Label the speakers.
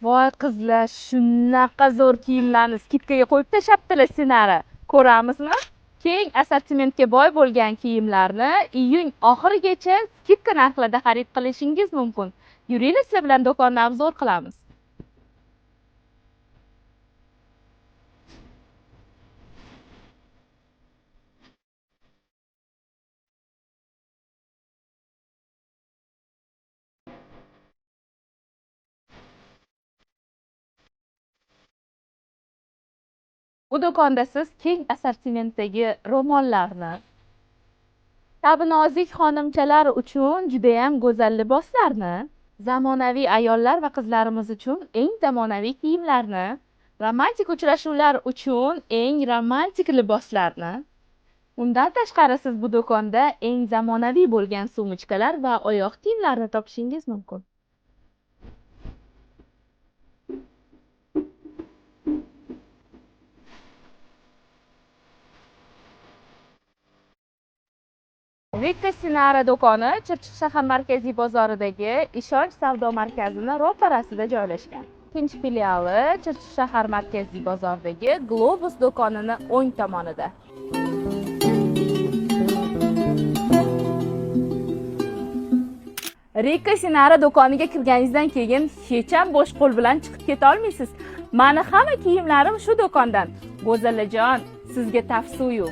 Speaker 1: Voy qizlar, shunaqa zo'r kiyimlarni skidkaga qo'yib tashabdilar Sinara. Ko'ramizmi? Keng assortimentga boy bo'lgan kiyimlarni iyun oxirigacha skidka narxlarda xarid qilishingiz mumkin. Yuringlar, sizlar bilan do'konni obzor qilamiz. Bu do'konda siz keng assortimentdagi ro'mollarni, kabi nozik xonimchalar uchun juda ham go'zal liboslarni, zamonaviy ayollar va qizlarimiz uchun eng zamonaviy kiyimlarni, romantik uchrashuvlar uchun eng romantik liboslarni, undan tashqari siz bu do'konda eng zamonaviy bo'lgan sumочкаlar va oyoq kiyimlarni topishingiz mumkin. Viktor Sinara do'koni Chirchiq shahar markaziy bozoridagi Ishonch savdo markazining ro'parasida joylashgan. Ikkinchi filiali Chirchiq shahar markaziy bozoridagi Globus do'konining o'ng tomonida. Rika Sinara do'koniga kirganingizdan keyin hech ham bo'sh qo'l bilan chiqib keta olmaysiz. Mani hamma kiyimlarim shu do'kondan. Go'zalajon, sizga tavsiya.